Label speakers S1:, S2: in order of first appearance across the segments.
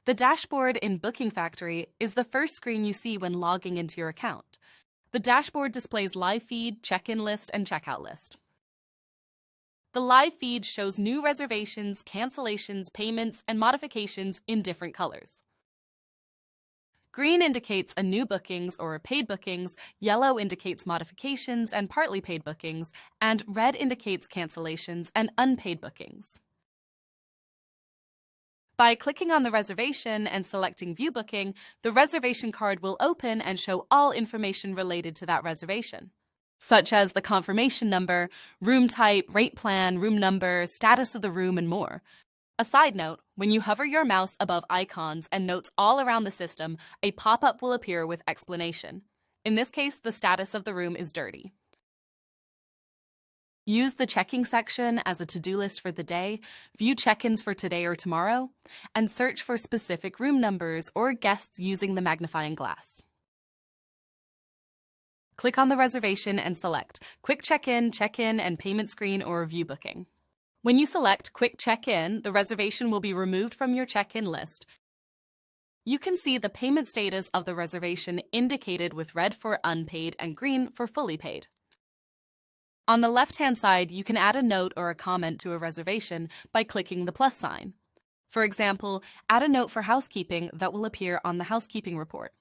S1: The dashboard in Booking Factory is the first screen you see when logging into your account. The dashboard displays live feed, check-in list, and checkout list. The live feed shows new reservations, cancellations, payments, and modifications in different colors. Green indicates a new bookings or paid bookings, yellow indicates modifications and partly paid bookings, and red indicates cancellations and unpaid bookings. By clicking on the reservation and selecting View Booking, the reservation card will open and show all information related to that reservation, such as the confirmation number, room type, rate plan, room number, status of the room, and more. A side note, when you hover your mouse above icons and notes all around the system, a pop-up will appear with explanation. In this case, the status of the room is dirty. Use the checking section as a to-do list for the day, view check-ins for today or tomorrow, and search for specific room numbers or guests using the magnifying glass. Click on the reservation and select Quick Check-in, Check-in, and Payment Screen or View Booking. When you select Quick Check-in, the reservation will be removed from your check-in list. You can see the payment status of the reservation indicated with red for unpaid and green for fully paid. On the left-hand side, you can add a note or a comment to a reservation by clicking the plus sign. For example, add a note for housekeeping that will appear on the housekeeping report.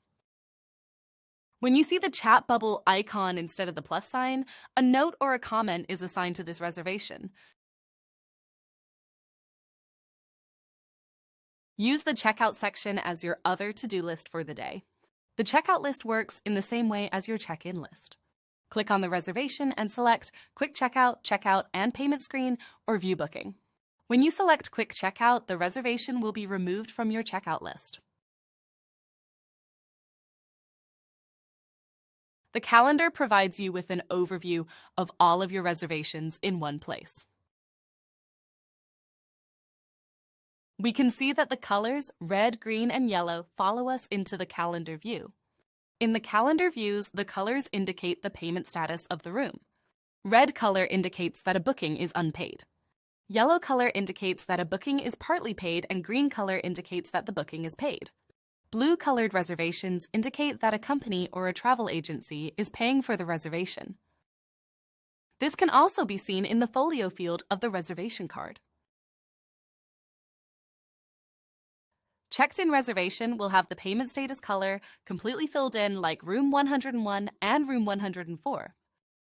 S1: When you see the chat bubble icon instead of the plus sign, a note or a comment is assigned to this reservation. Use the checkout section as your other to-do list for the day. The checkout list works in the same way as your check-in list. Click on the reservation and select Quick Checkout, Checkout, and Payment Screen or View Booking. When you select Quick Checkout, the reservation will be removed from your checkout list. The calendar provides you with an overview of all of your reservations in one place. We can see that the colors red, green, and yellow follow us into the calendar view. In the calendar views, the colors indicate the payment status of the room. Red color indicates that a booking is unpaid. Yellow color indicates that a booking is partly paid, and green color indicates that the booking is paid. Blue-colored reservations indicate that a company or a travel agency is paying for the reservation. This can also be seen in the folio field of the reservation card. Checked-in reservation will have the payment status color completely filled in like room 101 and room 104.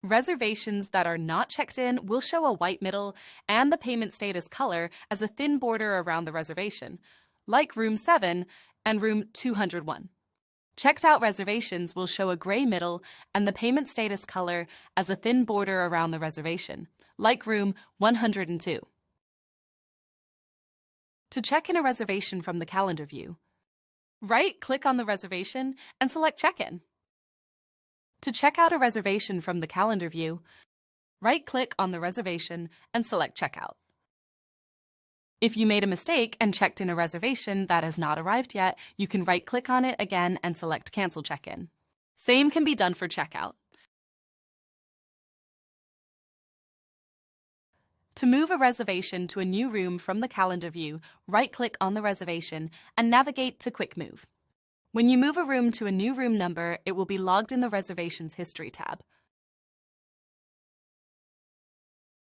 S1: Reservations that are not checked in will show a white middle and the payment status color as a thin border around the reservation, like room 7 and room 201. Checked-out reservations will show a gray middle and the payment status color as a thin border around the reservation, like room 102. To check in a reservation from the calendar view, right-click on the reservation and select Check-in. To check out a reservation from the calendar view, right-click on the reservation and select Checkout. If you made a mistake and checked in a reservation that has not arrived yet, you can right-click on it again and select Cancel Check-in. Same can be done for checkout. To move a reservation to a new room from the calendar view, right-click on the reservation and navigate to Quick Move. When you move a room to a new room number, it will be logged in the Reservations History tab.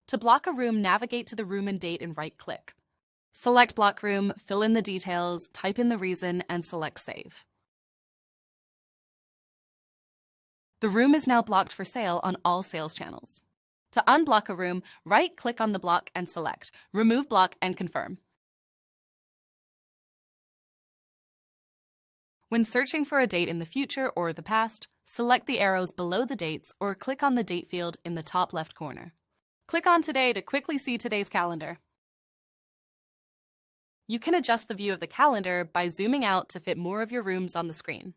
S1: To block a room, navigate to the room and date and right-click. Select Block Room, fill in the details, type in the reason, and select Save. The room is now blocked for sale on all sales channels. To unblock a room, right-click on the block and select Remove Block and confirm. When searching for a date in the future or the past, select the arrows below the dates or click on the date field in the top left corner. Click on Today to quickly see today's calendar. You can adjust the view of the calendar by zooming out to fit more of your rooms on the screen,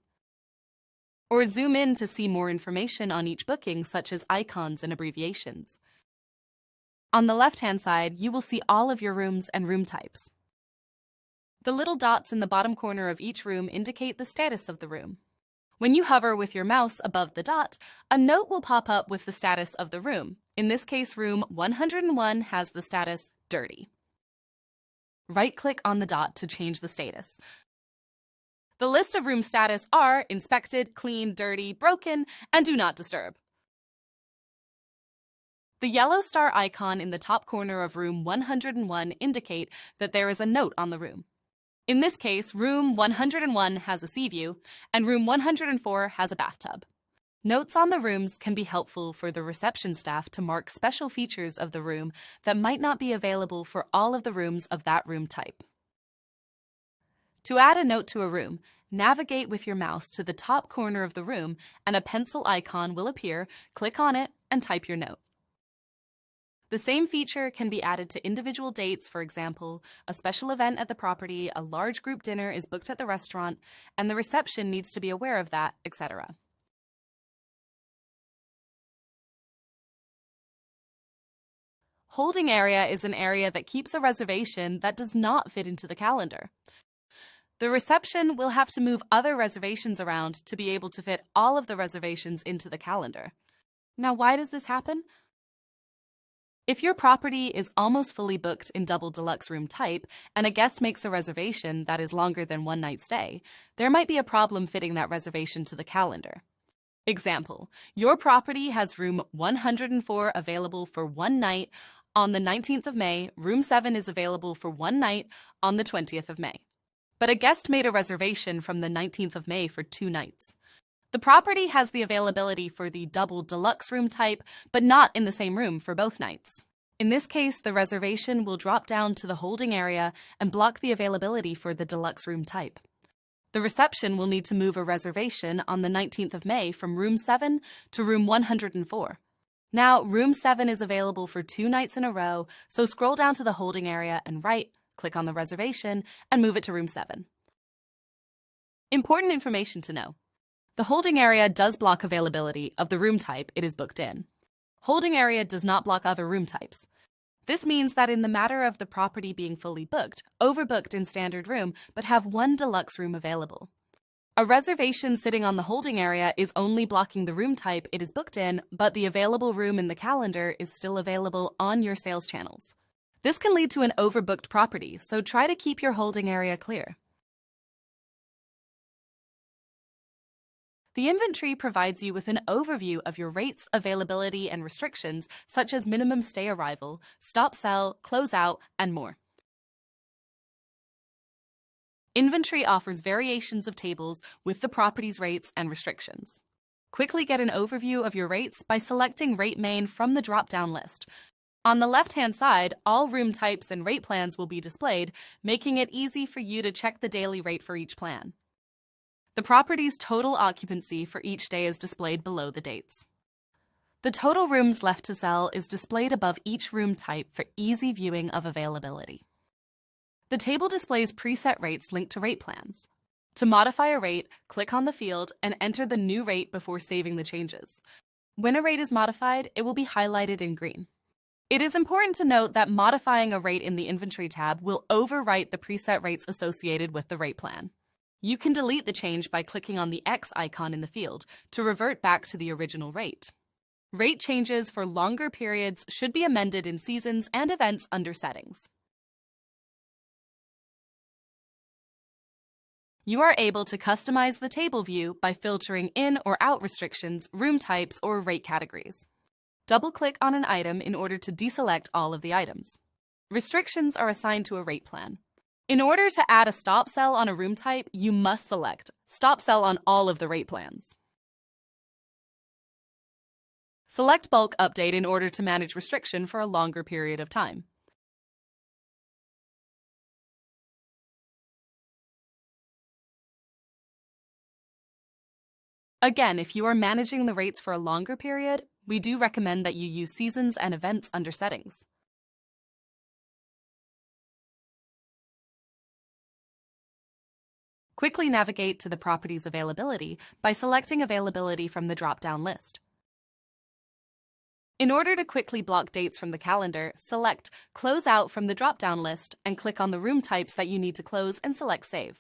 S1: or zoom in to see more information on each booking, such as icons and abbreviations. On the left-hand side, you will see all of your rooms and room types. The little dots in the bottom corner of each room indicate the status of the room. When you hover with your mouse above the dot, a note will pop up with the status of the room. In this case, room 101 has the status Dirty. Right-click on the dot to change the status. The list of room status are inspected, clean, dirty, broken, and do not disturb. The yellow star icon in the top corner of room 101 indicate that there is a note on the room. In this case, room 101 has a sea view, and room 104 has a bathtub. Notes on the rooms can be helpful for the reception staff to mark special features of the room that might not be available for all of the rooms of that room type. To add a note to a room, navigate with your mouse to the top corner of the room and a pencil icon will appear. Click on it and type your note. The same feature can be added to individual dates, for example, a special event at the property, a large group dinner is booked at the restaurant, and the reception needs to be aware of that, etc. Holding area is an area that keeps a reservation that does not fit into the calendar. The reception will have to move other reservations around to be able to fit all of the reservations into the calendar. Now, why does this happen? If your property is almost fully booked in double deluxe room type and a guest makes a reservation that is longer than one night stay, there might be a problem fitting that reservation to the calendar. Example, your property has room 104 available for one night on the 19th of May, room 7 is available for one night on the 20th of May. But a guest made a reservation from the 19th of May for 2 nights. The property has the availability for the double deluxe room type, but not in the same room for both nights. In this case, the reservation will drop down to the holding area and block the availability for the deluxe room type. The reception will need to move a reservation on the 19th of May from room 7 to room 104. Now, room 7 is available for 2 nights in a row, so scroll down to the holding area and click on the reservation and move it to room 7. Important information to know. The holding area does block availability of the room type it is booked in. Holding area does not block other room types. This means that in the matter of the property being fully booked, overbooked in standard room, but have one deluxe room available. A reservation sitting on the holding area is only blocking the room type it is booked in, but the available room in the calendar is still available on your sales channels. This can lead to an overbooked property, so try to keep your holding area clear. The inventory provides you with an overview of your rates, availability, and restrictions, such as minimum stay arrival, stop sell, close out, and more. Inventory offers variations of tables with the property's rates and restrictions. Quickly get an overview of your rates by selecting Rate Main from the drop-down list. On the left-hand side, all room types and rate plans will be displayed, making it easy for you to check the daily rate for each plan. The property's total occupancy for each day is displayed below the dates. The total rooms left to sell is displayed above each room type for easy viewing of availability. The table displays preset rates linked to rate plans. To modify a rate, click on the field and enter the new rate before saving the changes. When a rate is modified, it will be highlighted in green. It is important to note that modifying a rate in the Inventory tab will overwrite the preset rates associated with the rate plan. You can delete the change by clicking on the X icon in the field to revert back to the original rate. Rate changes for longer periods should be amended in seasons and events under Settings. You are able to customize the table view by filtering in or out restrictions, room types, or rate categories. Double-click on an item in order to deselect all of the items. Restrictions are assigned to a rate plan. In order to add a stop sell on a room type, you must select Stop Sell on all of the rate plans. Select Bulk Update in order to manage restriction for a longer period of time. Again, if you are managing the rates for a longer period, we do recommend that you use Seasons and Events under Settings. Quickly navigate to the property's availability by selecting Availability from the drop-down list. In order to quickly block dates from the calendar, select Close Out from the drop-down list and click on the room types that you need to close and select Save.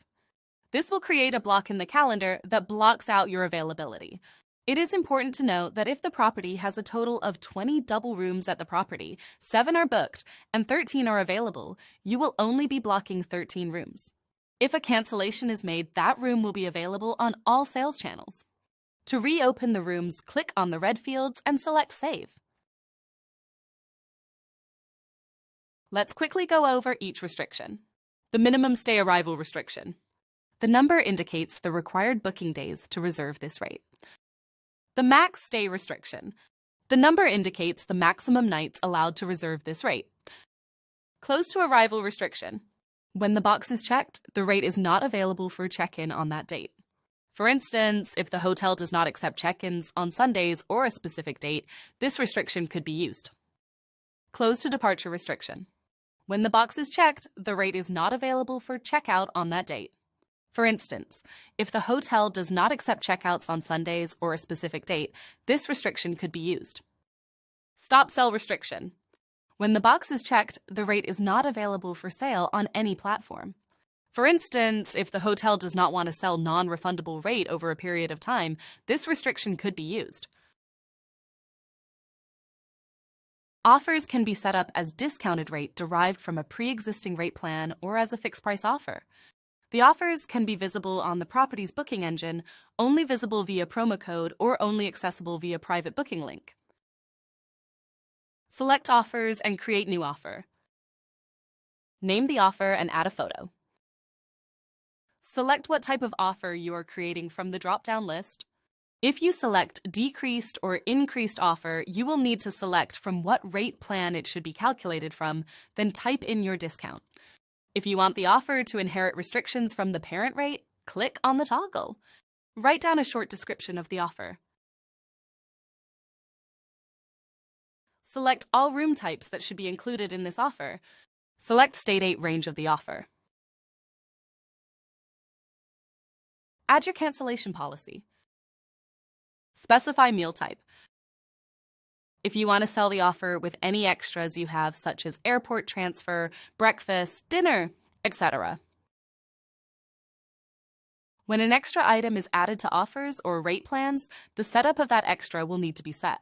S1: This will create a block in the calendar that blocks out your availability. It is important to note that if the property has a total of 20 double rooms at the property, 7 are booked, and 13 are available, you will only be blocking 13 rooms. If a cancellation is made, that room will be available on all sales channels. To reopen the rooms, click on the red fields and select Save. Let's quickly go over each restriction. The minimum stay arrival restriction. The number indicates the required booking days to reserve this rate. The max stay restriction. The number indicates the maximum nights allowed to reserve this rate. Close to arrival restriction. When the box is checked, the rate is not available for check-in on that date. For instance, if the hotel does not accept check-ins on Sundays or a specific date, this restriction could be used. Close to departure restriction. When the box is checked, the rate is not available for checkout on that date. For instance, if the hotel does not accept checkouts on Sundays or a specific date, this restriction could be used. Stop sell restriction. When the box is checked, the rate is not available for sale on any platform. For instance, if the hotel does not want to sell non-refundable rate over a period of time, this restriction could be used. Offers can be set up as discounted rate derived from a pre-existing rate plan or as a fixed price offer. The offers can be visible on the property's booking engine, only visible via promo code, or only accessible via private booking link. Select offers and create new offer. Name the offer and add a photo. Select what type of offer you are creating from the drop-down list. If you select decreased or increased offer, you will need to select from what rate plan it should be calculated from, then type in your discount. If you want the offer to inherit restrictions from the parent rate, click on the toggle. Write down a short description of the offer. Select all room types that should be included in this offer. Select stay date range of the offer. Add your cancellation policy. Specify meal type. If you want to sell the offer with any extras you have, such as airport transfer, breakfast, dinner, etc. When an extra item is added to offers or rate plans, the setup of that extra will need to be set.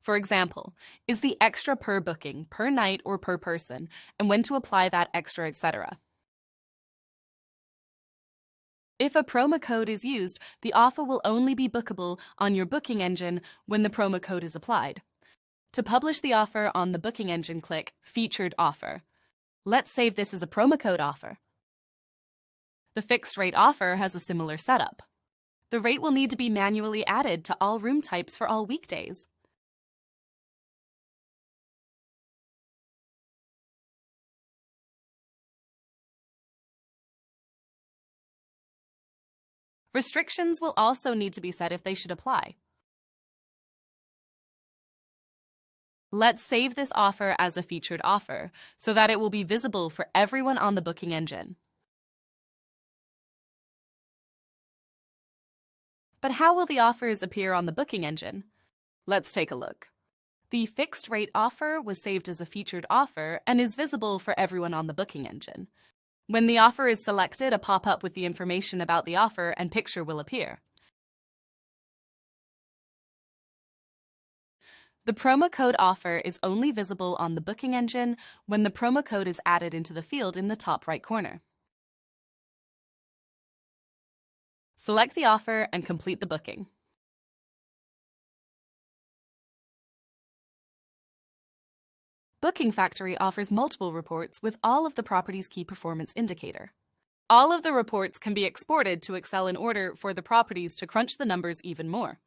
S1: For example, is the extra per booking, per night, or per person, and when to apply that extra, etc. If a promo code is used, the offer will only be bookable on your booking engine when the promo code is applied. To publish the offer on the booking engine, click Featured Offer. Let's save this as a promo code offer. The fixed rate offer has a similar setup. The rate will need to be manually added to all room types for all weekdays. Restrictions will also need to be set if they should apply. Let's save this offer as a featured offer so that it will be visible for everyone on the booking engine. But how will the offers appear on the booking engine? Let's take a look. The fixed rate offer was saved as a featured offer and is visible for everyone on the booking engine. When the offer is selected, a pop-up with the information about the offer and picture will appear. The promo code offer is only visible on the booking engine when the promo code is added into the field in the top right corner. Select the offer and complete the booking. Booking Factory offers multiple reports with all of the property's key performance indicator. All of the reports can be exported to Excel in order for the properties to crunch the numbers even more.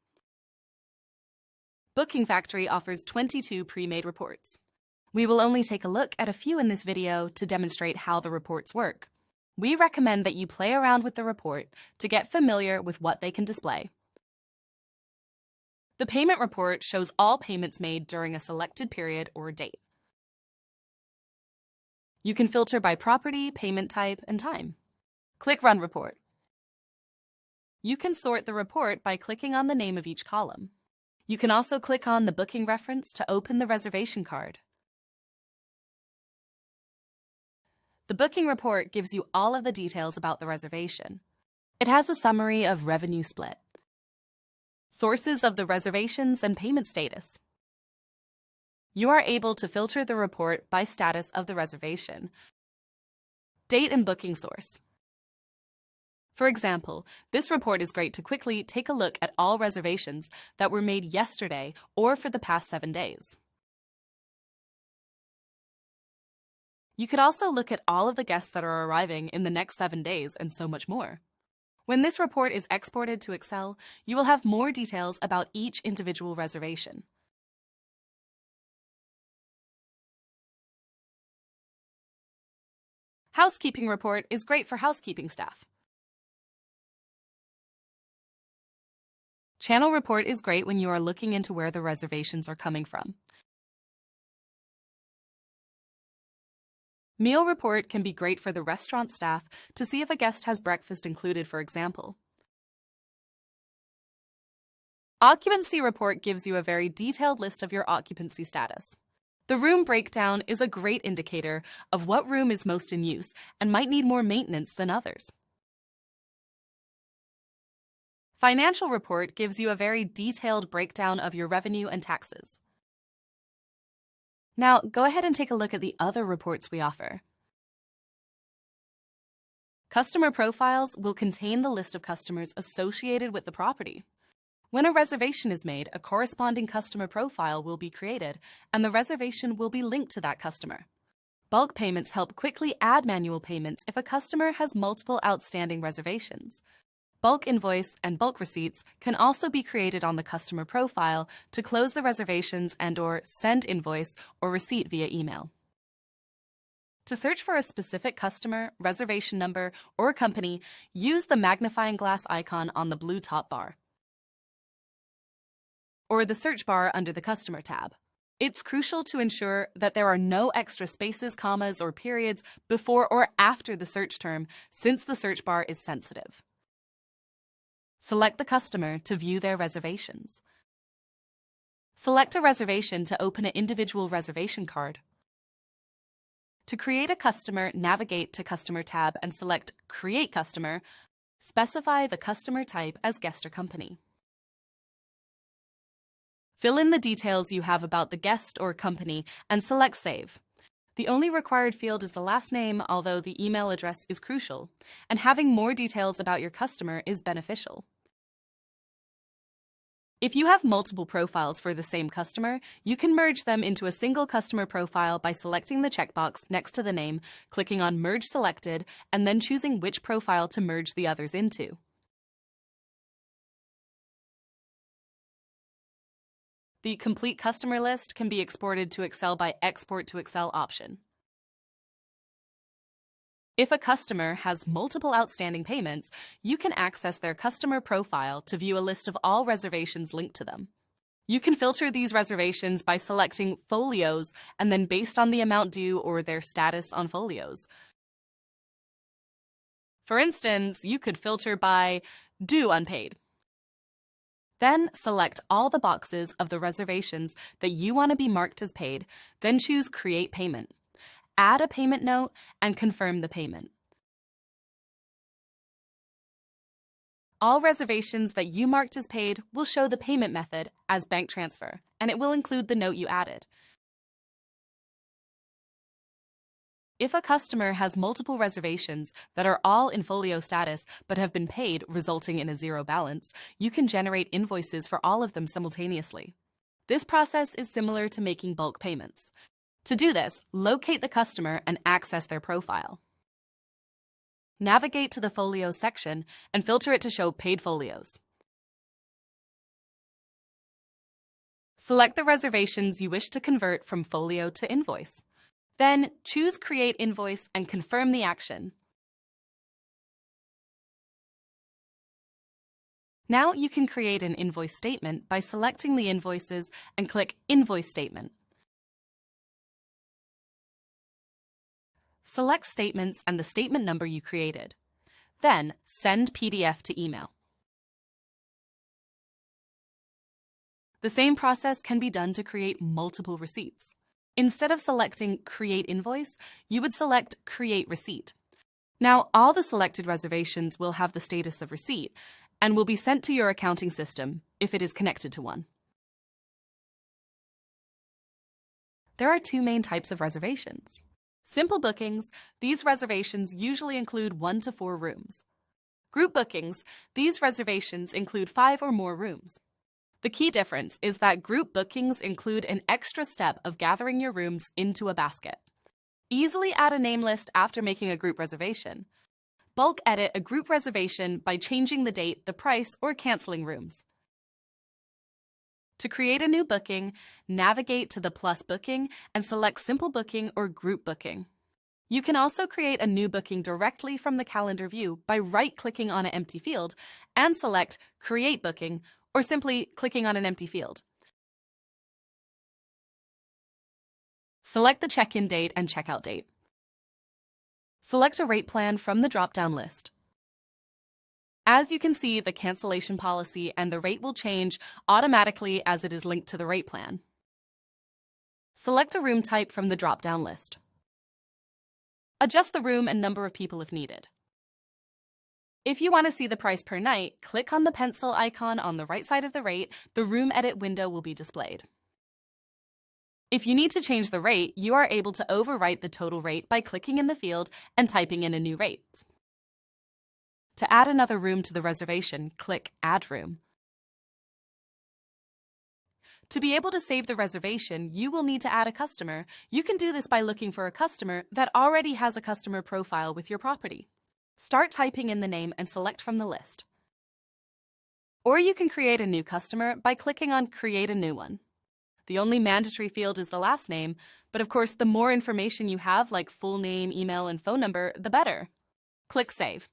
S1: Booking Factory offers 22 pre-made reports. We will only take a look at a few in this video to demonstrate how the reports work. We recommend that you play around with the report to get familiar with what they can display. The payment report shows all payments made during a selected period or date. You can filter by property, payment type, and time. Click Run Report. You can sort the report by clicking on the name of each column. You can also click on the booking reference to open the reservation card. The booking report gives you all of the details about the reservation. It has a summary of revenue split, sources of the reservations, and payment status. You are able to filter the report by status of the reservation, date and booking source. For example, this report is great to quickly take a look at all reservations that were made yesterday or for the past 7 days. You could also look at all of the guests that are arriving in the next 7 days and so much more. When this report is exported to Excel, you will have more details about each individual reservation. Housekeeping report is great for housekeeping staff. Channel report is great when you are looking into where the reservations are coming from. Meal report can be great for the restaurant staff to see if a guest has breakfast included, for example. Occupancy report gives you a very detailed list of your occupancy status. The room breakdown is a great indicator of what room is most in use and might need more maintenance than others. Financial report gives you a very detailed breakdown of your revenue and taxes. Now, go ahead and take a look at the other reports we offer. Customer profiles will contain the list of customers associated with the property. When a reservation is made, a corresponding customer profile will be created, and the reservation will be linked to that customer. Bulk payments help quickly add manual payments if a customer has multiple outstanding reservations. Bulk invoice and bulk receipts can also be created on the customer profile to close the reservations and/or send invoice or receipt via email. To search for a specific customer, reservation number, or company, use the magnifying glass icon on the blue top bar or the search bar under the Customer tab. It's crucial to ensure that there are no extra spaces, commas, or periods before or after the search term, since the search bar is sensitive. Select the customer to view their reservations. Select a reservation to open an individual reservation card. To create a customer, navigate to Customer tab and select Create Customer. Specify the customer type as guest or company. Fill in the details you have about the guest or company and select Save. The only required field is the last name, although the email address is crucial, and having more details about your customer is beneficial. If you have multiple profiles for the same customer, you can merge them into a single customer profile by selecting the checkbox next to the name, clicking on Merge Selected, and then choosing which profile to merge the others into. The complete customer list can be exported to Excel by Export to Excel option. If a customer has multiple outstanding payments, you can access their customer profile to view a list of all reservations linked to them. You can filter these reservations by selecting folios and then based on the amount due or their status on folios. For instance, you could filter by due unpaid. Then select all the boxes of the reservations that you want to be marked as paid, then choose Create Payment. Add a payment note and confirm the payment. All reservations that you marked as paid will show the payment method as bank transfer, and it will include the note you added. If a customer has multiple reservations that are all in folio status but have been paid, resulting in a zero balance, you can generate invoices for all of them simultaneously. This process is similar to making bulk payments. To do this, locate the customer and access their profile. Navigate to the Folios section and filter it to show Paid Folios. Select the reservations you wish to convert from folio to invoice. Then choose Create Invoice and confirm the action. Now you can create an invoice statement by selecting the invoices and click Invoice Statement. Select Statements and the statement number you created. Then send PDF to email. The same process can be done to create multiple receipts. Instead of selecting Create Invoice, you would select Create Receipt. Now, all the selected reservations will have the status of receipt and will be sent to your accounting system if it is connected to one. There are two main types of reservations. Simple bookings, these reservations usually include 1 to 4 rooms. Group bookings, these reservations include 5 or more rooms. The key difference is that group bookings include an extra step of gathering your rooms into a basket. Easily add a name list after making a group reservation. Bulk edit a group reservation by changing the date, the price, or canceling rooms. To create a new booking, navigate to the plus booking and select simple booking or group booking. You can also create a new booking directly from the calendar view by right-clicking on an empty field and select Create Booking, or simply clicking on an empty field. Select the check-in date and checkout date. Select a rate plan from the drop-down list. As you can see, the cancellation policy and the rate will change automatically as it is linked to the rate plan. Select a room type from the drop-down list. Adjust the room and number of people if needed. If you want to see the price per night, click on the pencil icon on the right side of the rate. The room edit window will be displayed. If you need to change the rate, you are able to overwrite the total rate by clicking in the field and typing in a new rate. To add another room to the reservation, click Add Room. To be able to save the reservation, you will need to add a customer. You can do this by looking for a customer that already has a customer profile with your property. Start typing in the name and select from the list. Or you can create a new customer by clicking on Create a New One. The only mandatory field is the last name, but of course, the more information you have, like full name, email, and phone number, the better. Click Save.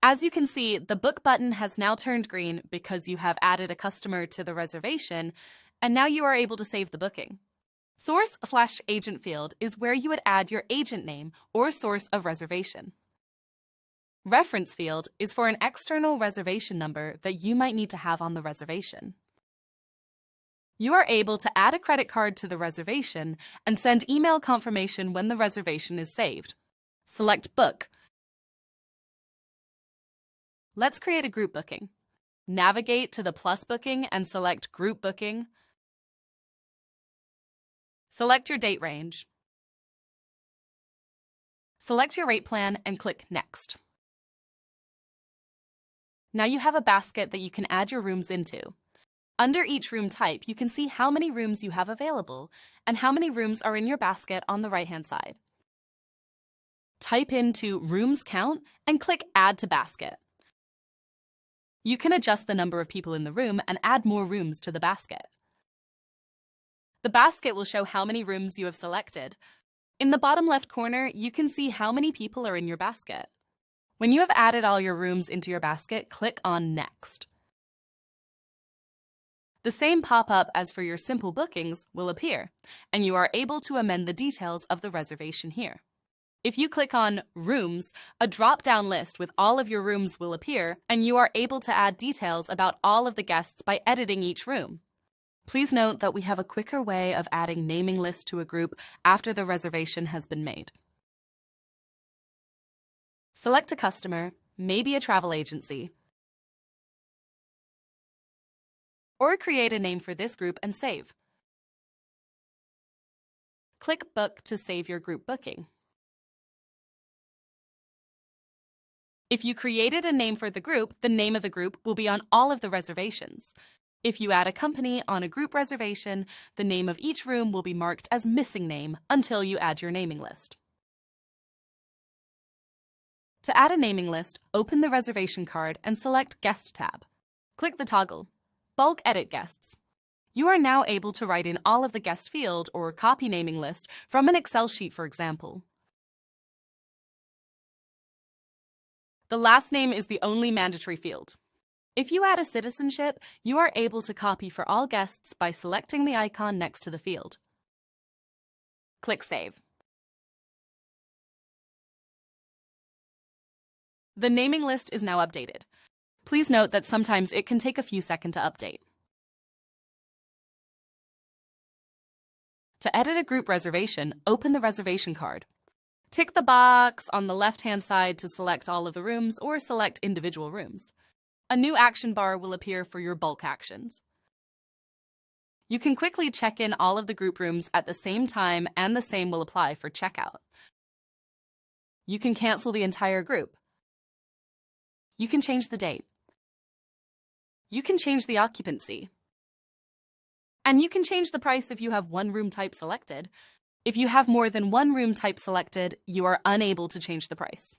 S1: As you can see, the Book button has now turned green because you have added a customer to the reservation, and now you are able to save the booking. Source/agent field is where you would add your agent name or source of reservation. Reference field is for an external reservation number that you might need to have on the reservation. You are able to add a credit card to the reservation and send email confirmation when the reservation is saved. Select Book. Let's create a group booking. Navigate to the plus booking and select Group Booking. Select your date range. Select your rate plan and click Next. Now you have a basket that you can add your rooms into. Under each room type, you can see how many rooms you have available and how many rooms are in your basket on the right-hand side. Type into Rooms Count and click Add to Basket. You can adjust the number of people in the room and add more rooms to the basket. The basket will show how many rooms you have selected. In the bottom left corner, you can see how many people are in your basket. When you have added all your rooms into your basket, click on Next. The same pop-up as for your simple bookings will appear, and you are able to amend the details of the reservation here. If you click on Rooms, a drop-down list with all of your rooms will appear, and you are able to add details about all of the guests by editing each room. Please note that we have a quicker way of adding naming lists to a group after the reservation has been made. Select a customer, maybe a travel agency, or create a name for this group and save. Click Book to save your group booking. If you created a name for the group, the name of the group will be on all of the reservations. If you add a company on a group reservation, the name of each room will be marked as missing name until you add your naming list. To add a naming list, open the reservation card and select Guest tab. Click the toggle, Bulk Edit Guests. You are now able to write in all of the guest field or copy naming list from an Excel sheet, for example. The last name is the only mandatory field. If you add a citizenship, you are able to copy for all guests by selecting the icon next to the field. Click Save. The naming list is now updated. Please note that sometimes it can take a few seconds to update. To edit a group reservation, open the reservation card. Tick the box on the left-hand side to select all of the rooms or select individual rooms. A new action bar will appear for your bulk actions. You can quickly check in all of the group rooms at the same time, and the same will apply for checkout. You can cancel the entire group. You can change the date. You can change the occupancy. And you can change the price if you have one room type selected. If you have more than one room type selected, you are unable to change the price.